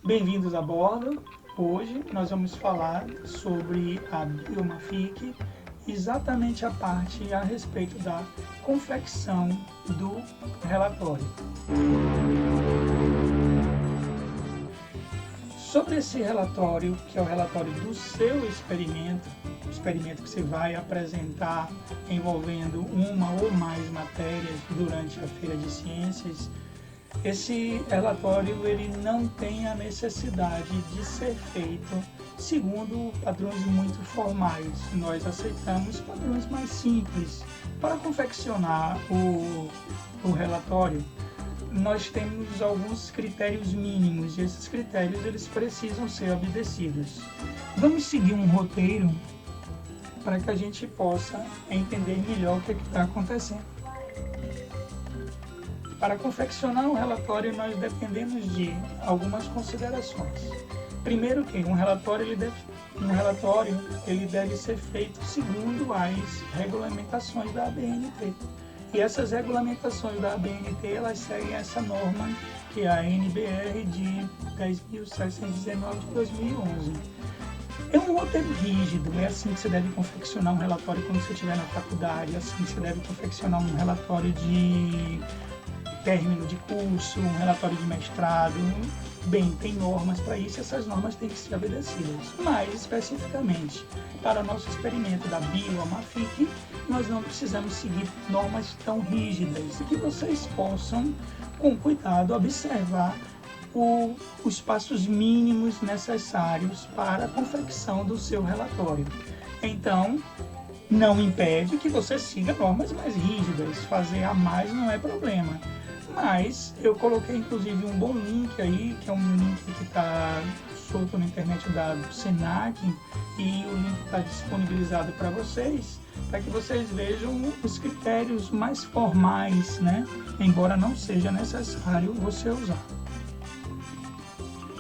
Bem-vindos a bordo. Hoje nós vamos falar sobre a Biomafic, exatamente a parte a respeito da confecção do relatório. Sobre esse relatório, que é o relatório do seu experimento, o experimento que você vai apresentar envolvendo uma ou mais matérias durante a Feira de Ciências, esse relatório ele não tem a necessidade de ser feito segundo padrões muito formais. Nós aceitamos padrões mais simples para confeccionar o relatório. Nós temos alguns critérios mínimos e esses critérios eles precisam ser obedecidos. Vamos seguir um roteiro para que a gente possa entender melhor o que está acontecendo. Para confeccionar um relatório, nós dependemos de algumas considerações. Primeiro que um relatório ele deve ser feito segundo as regulamentações da ABNT. E essas regulamentações da ABNT, elas seguem essa norma, que é a NBR de 10.719 de 2011. É um roteiro rígido, é assim que você deve confeccionar um relatório quando você estiver na faculdade, é assim que você deve confeccionar um relatório de término de curso, um relatório de mestrado. Bem, tem normas para isso e essas normas têm que ser obedecidas. Mas, especificamente, para o nosso experimento da Biomafic, nós não precisamos seguir normas tão rígidas e que vocês possam, com cuidado, observar os passos mínimos necessários para a confecção do seu relatório. Então, não impede que você siga normas mais rígidas, fazer a mais não é problema. Mas eu coloquei inclusive um bom link aí, que é um link que está solto na internet do Senac, e o link está disponibilizado para vocês, para que vocês vejam os critérios mais formais, né? Embora não seja necessário você usar.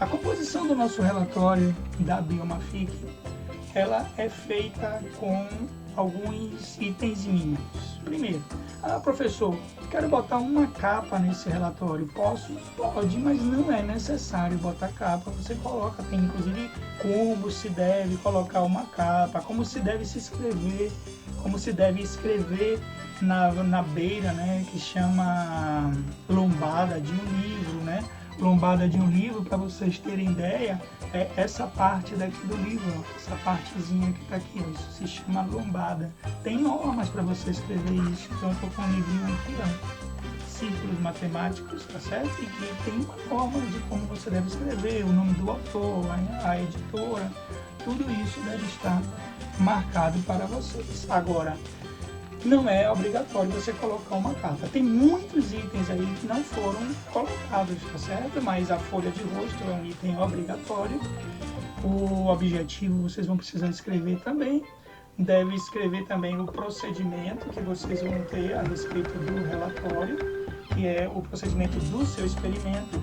A composição do nosso relatório da Biomafic, ela é feita com alguns itens mínimos. Primeiro, professor, quero botar uma capa nesse relatório. Posso? Pode, mas não é necessário botar capa. Você coloca, tem inclusive como se deve colocar uma capa, como se deve se escrever, como se deve escrever na beira, né, que chama lombada de um livro, né? Lombada de um livro, para vocês terem ideia, é essa parte daqui do livro, ó, essa partezinha que está aqui, ó, isso se chama lombada. Tem normas para você escrever isso, então eu estou com um livrinho aqui, ó, Círculos Matemáticos, tá certo? E que tem uma norma de como você deve escrever, o nome do autor, a editora, tudo isso deve estar marcado para vocês. Agora, não é obrigatório você colocar uma capa. Tem muitos itens aí que não foram colocados, tá certo? Mas a folha de rosto é um item obrigatório. O objetivo vocês vão precisar escrever também. Deve escrever também o procedimento que vocês vão ter a respeito do relatório, que é o procedimento do seu experimento.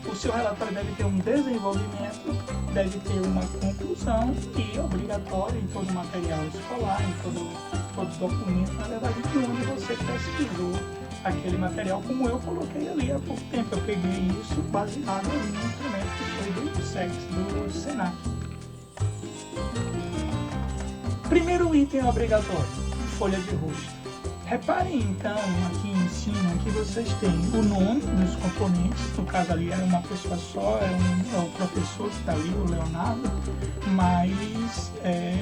O seu relatório deve ter um desenvolvimento, deve ter uma conclusão e obrigatório em todo material escolar, em todo documento, na verdade, de onde você pesquisou aquele material, como eu coloquei ali há pouco tempo. Eu peguei isso baseado no instrumento que foi do SEX, do Senac. Primeiro item obrigatório, folha de rosto. Reparem então aqui em cima que vocês têm o nome dos componentes, no caso ali era uma pessoa só, é o professor que está ali, o Leonardo, mas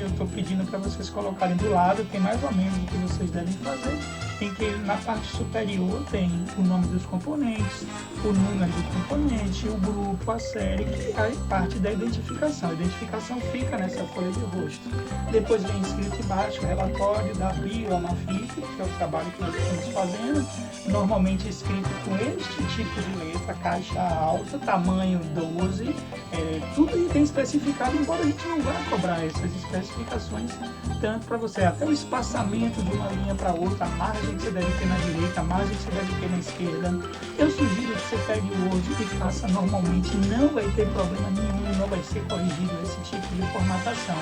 eu estou pedindo para vocês colocarem do lado, tem mais ou menos o que vocês devem fazer, em que na parte superior tem o nome dos componentes, o número do componente, o grupo, a série, que é a parte da identificação. A identificação fica nessa folha de rosto. Depois vem escrito embaixo o relatório da Biomafic, que é o trabalho que nós estamos fazendo, normalmente escrito com este tipo de letra, caixa alta, tamanho 12, tudo aí bem especificado, embora a gente não vá cobrar essas especificações tanto para você, até o espaçamento de uma linha para outra, a margem margem que você deve ter na direita, a margem que você deve ter na esquerda. Eu sugiro que você pegue o Word e faça normalmente, não vai ter problema nenhum, não vai ser corrigido esse tipo de formatação.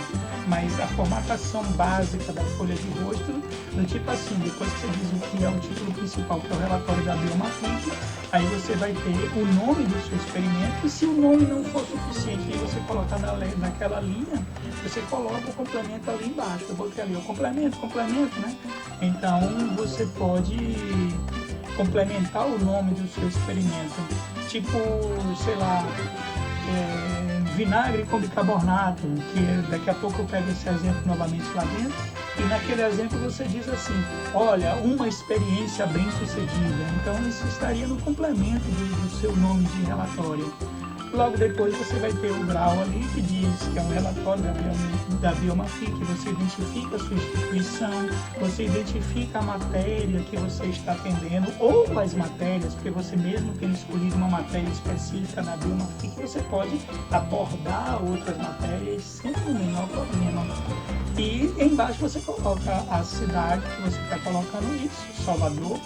Mas a formatação básica da folha de rosto, do tipo assim, depois que você diz o que é o título principal, que é o relatório da Biomafic, aí você vai ter o nome do seu experimento, e se o nome não for suficiente e você colocar naquela linha, você coloca o complemento ali embaixo. Eu botei ali o complemento, né? Então você pode complementar o nome do seu experimento, tipo, sei lá, vinagre com bicarbonato, que daqui a pouco eu pego esse exemplo novamente lá dentro, e naquele exemplo você diz assim, olha, uma experiência bem sucedida. Então isso estaria no complemento do seu nome de relatório. Logo depois você vai ter o grau ali que diz que é um relatório da Biomafic, você identifica a sua instituição, você identifica a matéria que você está atendendo, ou as matérias, porque você mesmo tendo escolhido uma matéria específica na Biomafic, você pode abordar outras matérias sem o menor problema. E embaixo você coloca a cidade que você está colocando isso, Salvador,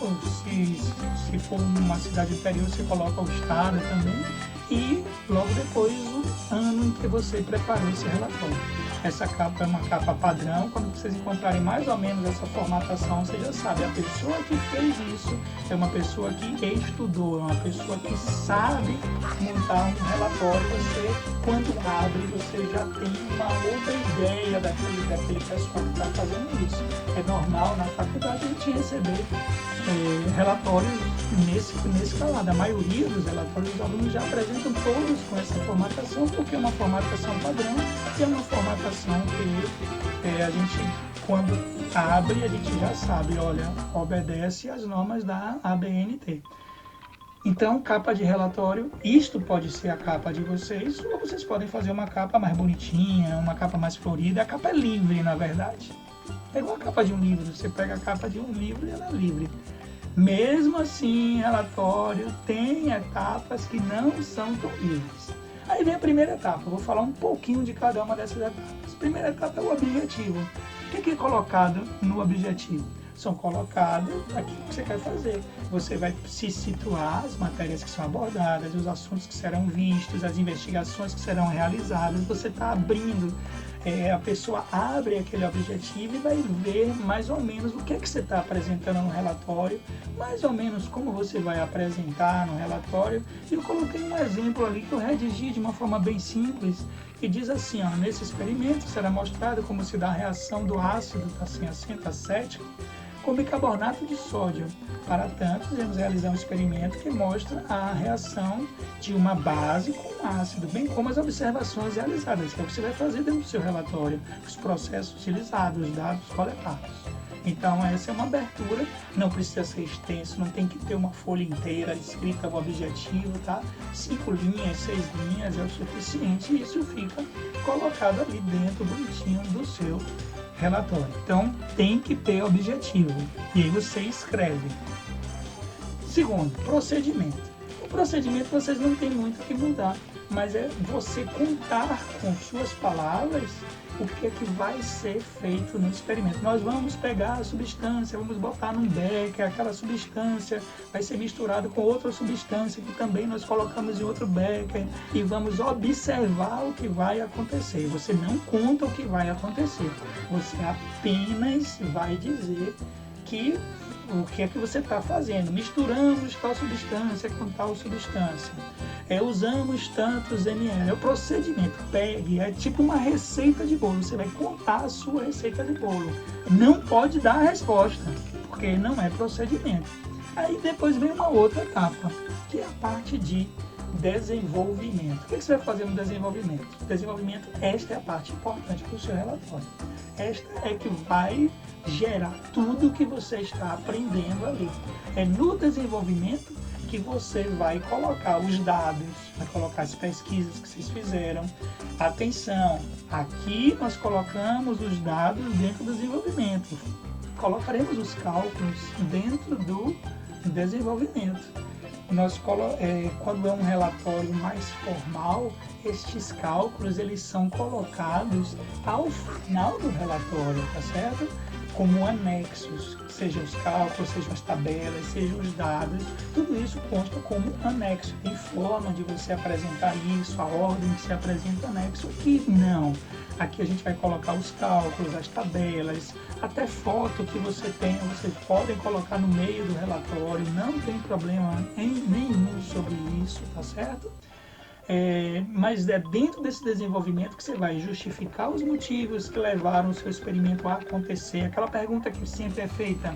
se for uma cidade interior você coloca o estado também, e logo depois o ano em que você preparou esse relatório. Essa capa é uma capa padrão, quando vocês encontrarem mais ou menos essa formatação, você já sabe, a pessoa que fez isso é uma pessoa que estudou, é uma pessoa que sabe montar um relatório. Você, quando abre, você já tem uma outra ideia daquele pessoal que está fazendo isso. É normal na faculdade a gente receber relatórios nesse calado. A maioria dos relatórios dos alunos já apresentam todos com essa formatação, porque é uma formatação padrão e é uma formatação que a gente, quando abre, a gente já sabe, olha, obedece às normas da ABNT. Então, capa de relatório, isto pode ser a capa de vocês, ou vocês podem fazer uma capa mais bonitinha, uma capa mais florida. A capa é livre, na verdade. É igual a capa de um livro, você pega a capa de um livro e ela é livre. Mesmo assim, relatório tem etapas que não são tão livres. Aí vem a primeira etapa, eu vou falar um pouquinho de cada uma dessas etapas. A primeira etapa é o objetivo. O que é colocado no objetivo? São colocados aquilo que você quer fazer. Você vai se situar as matérias que são abordadas, os assuntos que serão vistos, as investigações que serão realizadas. Você está abrindo, a pessoa abre aquele objetivo e vai ver mais ou menos o que é que você está apresentando no relatório, mais ou menos como você vai apresentar no relatório. E eu coloquei um exemplo ali que eu redigi de uma forma bem simples, que diz assim, ó, nesse experimento será mostrado como se dá a reação do ácido acento acético com bicarbonato de sódio. Para tanto, devemos realizar um experimento que mostra a reação de uma base com ácido, bem como as observações realizadas, que é o que você vai fazer dentro do seu relatório, os processos utilizados, os dados coletados. Então, essa é uma abertura, não precisa ser extenso, não tem que ter uma folha inteira escrita o objetivo, tá? 5 linhas, 6 linhas é o suficiente, e isso fica colocado ali dentro, bonitinho, do seu relatório. Então, tem que ter objetivo, e aí você escreve. Segundo, procedimento. O procedimento vocês não tem muito o que mudar, mas é você contar com suas palavras o que é que vai ser feito no experimento. Nós vamos pegar a substância, vamos botar num becker, aquela substância vai ser misturada com outra substância que também nós colocamos em outro becker e vamos observar o que vai acontecer. Você não conta o que vai acontecer, você apenas vai dizer que o que é que você está fazendo. Misturamos tal substância com tal substância. Usamos tantos ml. É o procedimento. Pegue, é tipo uma receita de bolo. Você vai contar a sua receita de bolo. Não pode dar a resposta, porque não é procedimento. Aí depois vem uma outra etapa, que é a parte de desenvolvimento. O que você vai fazer no desenvolvimento? Desenvolvimento, esta é a parte importante para o seu relatório. Esta é que vai gerar tudo que você está aprendendo ali. É no desenvolvimento que você vai colocar os dados, vai colocar as pesquisas que vocês fizeram. Atenção, aqui nós colocamos os dados dentro do desenvolvimento. Colocaremos os cálculos dentro do desenvolvimento. Quando é um relatório mais formal, estes cálculos eles são colocados ao final do relatório, tá certo? como anexos, sejam os cálculos, sejam as tabelas, sejam os dados, tudo isso consta como anexo. Tem forma de você apresentar isso, a ordem que se apresenta anexo. Aqui não. Aqui a gente vai colocar os cálculos, as tabelas, até foto que você tenha, vocês podem colocar no meio do relatório, não tem problema nenhum sobre isso, tá certo? Mas é dentro desse desenvolvimento que você vai justificar os motivos que levaram o seu experimento a acontecer. Aquela pergunta que sempre é feita,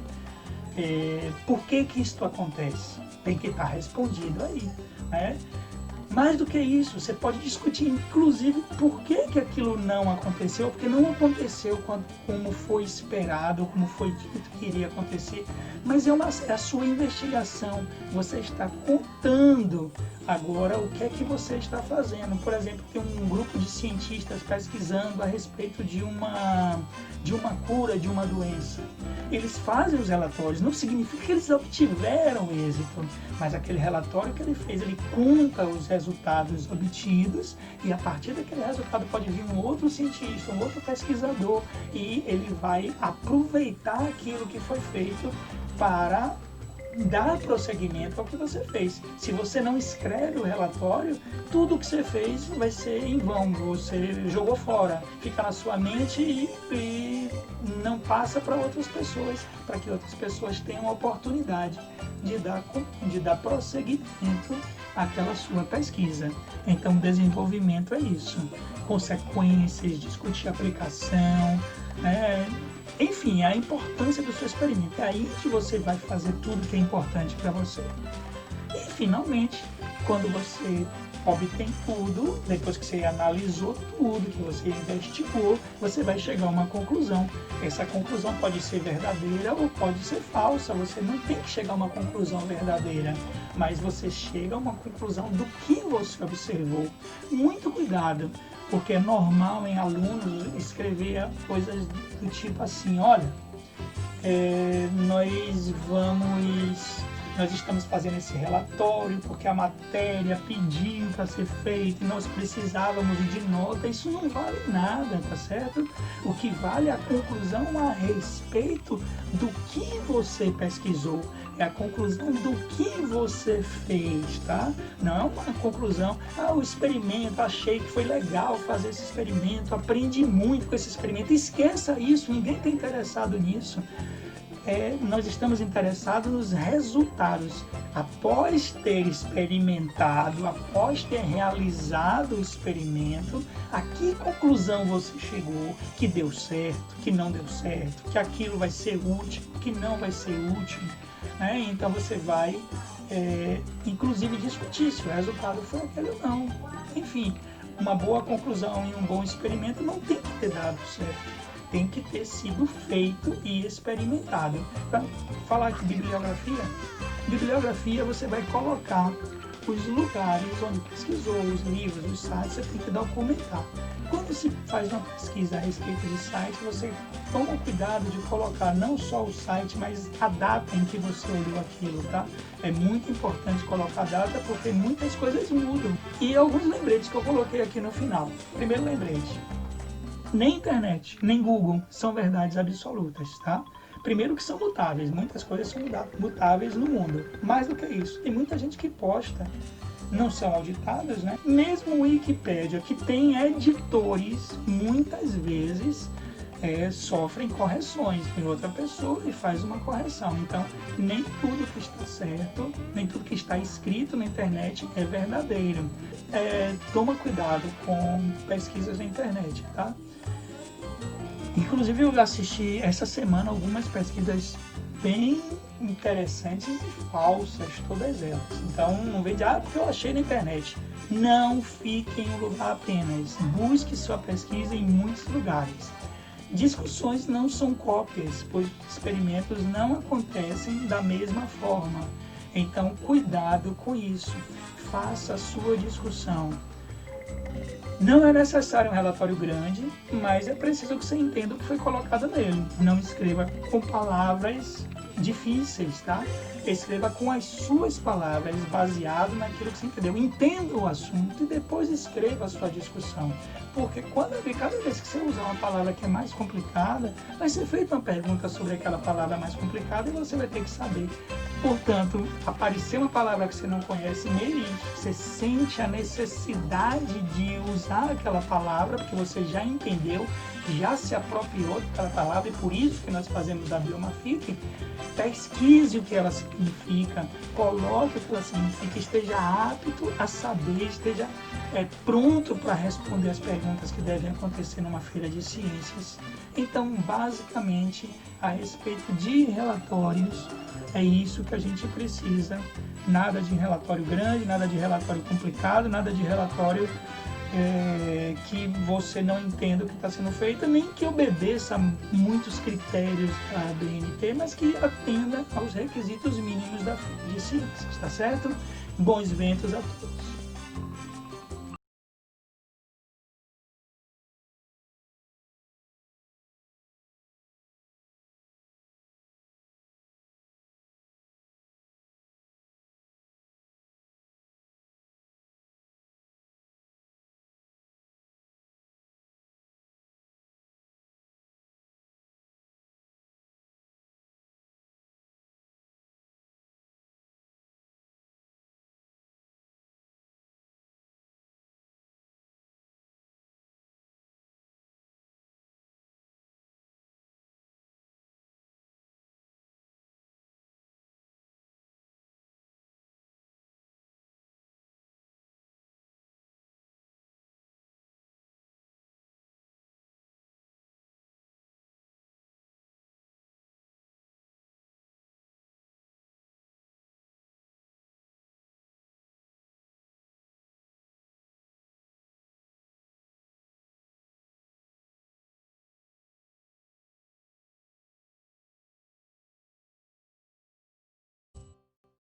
por que isto acontece? Tem que estar respondido aí, né? Mais do que isso, você pode discutir, inclusive, por que aquilo não aconteceu, porque não aconteceu como foi esperado, como foi dito que iria acontecer, mas é a sua investigação. Você está contando agora o que é que você está fazendo. Por exemplo, tem um grupo de cientistas pesquisando a respeito de uma cura de uma doença. Eles fazem os relatórios, não significa que eles obtiveram êxito, mas aquele relatório que ele fez, ele conta os resultados obtidos e a partir daquele resultado pode vir um outro cientista, um outro pesquisador e ele vai aproveitar aquilo que foi feito para dar prosseguimento ao que você fez. Se você não escreve o relatório, tudo que você fez vai ser em vão, você jogou fora, fica na sua mente e não passa para outras pessoas, para que outras pessoas tenham a oportunidade de dar prosseguimento àquela sua pesquisa. Então, desenvolvimento é isso. Consequências, discutir aplicação, enfim, a importância do seu experimento. É aí que você vai fazer tudo que é importante para você. E, finalmente, quando você obtém tudo, depois que você analisou tudo, que você investigou, você vai chegar a uma conclusão. Essa conclusão pode ser verdadeira ou pode ser falsa. Você não tem que chegar a uma conclusão verdadeira, mas você chega a uma conclusão do que você observou. Muito cuidado, porque é normal em alunos escrever coisas do tipo assim, olha, nós estamos fazendo esse relatório porque a matéria pediu para ser feita e nós precisávamos de nota. Isso não vale nada, tá certo? O que vale é a conclusão a respeito do que você pesquisou, é a conclusão do que você fez, tá? Não é uma conclusão, o experimento, achei que foi legal fazer esse experimento, aprendi muito com esse experimento. Esqueça isso, ninguém está interessado nisso. Nós estamos interessados nos resultados. Após ter experimentado, após ter realizado o experimento, a que conclusão você chegou? Que deu certo, que não deu certo, que aquilo vai ser útil, que não vai ser útil. Então você vai, inclusive, discutir se o resultado foi aquele ou não. Enfim, uma boa conclusão e um bom experimento não tem que ter dado certo. Tem que ter sido feito e experimentado. Para falar de bibliografia você vai colocar os lugares onde pesquisou, os livros, os sites, você tem que documentar. Quando se faz uma pesquisa a respeito de site, você toma cuidado de colocar não só o site, mas a data em que você olhou aquilo, tá? É muito importante colocar a data porque muitas coisas mudam. E alguns lembretes que eu coloquei aqui no final. Primeiro lembrete. Nem internet, nem Google são verdades absolutas, tá? Primeiro que são mutáveis, muitas coisas são mutáveis no mundo. Mais do que isso, tem muita gente que posta, não são auditadas, né? Mesmo o Wikipédia, que tem editores, muitas vezes sofrem correções. Tem outra pessoa e faz uma correção. Então, nem tudo que está certo, nem tudo que está escrito na internet é verdadeiro. Toma cuidado com pesquisas na internet, tá? Inclusive, eu assisti essa semana algumas pesquisas bem interessantes e falsas, todas elas. Então, não vem de, porque eu achei na internet. Não fique em um lugar apenas. Busque sua pesquisa em muitos lugares. Discussões não são cópias, pois experimentos não acontecem da mesma forma. Então, cuidado com isso. Faça a sua discussão. Não é necessário um relatório grande, mas é preciso que você entenda o que foi colocado nele. Não escreva com palavras difíceis, tá? Escreva com as suas palavras, baseado naquilo que você entendeu. Entenda o assunto e depois escreva a sua discussão. Porque cada vez que você usar uma palavra que é mais complicada, vai ser feita uma pergunta sobre aquela palavra mais complicada e você vai ter que saber. Portanto, aparecer uma palavra que você não conhece nele, você sente a necessidade de usar aquela palavra, porque você já entendeu, já se apropriou daquela palavra, e por isso que nós fazemos da Biomafic. Pesquise o que ela significa, coloque o que ela significa, esteja apto a saber, esteja pronto para responder as perguntas que devem acontecer numa feira de ciências. Então, basicamente, a respeito de relatórios, é isso que a gente precisa. Nada de relatório grande, nada de relatório complicado, nada de relatório que você não entenda o que está sendo feito, nem que obedeça muitos critérios da BNT, mas que atenda aos requisitos mínimos da feira de ciências, tá certo? Bons ventos a todos!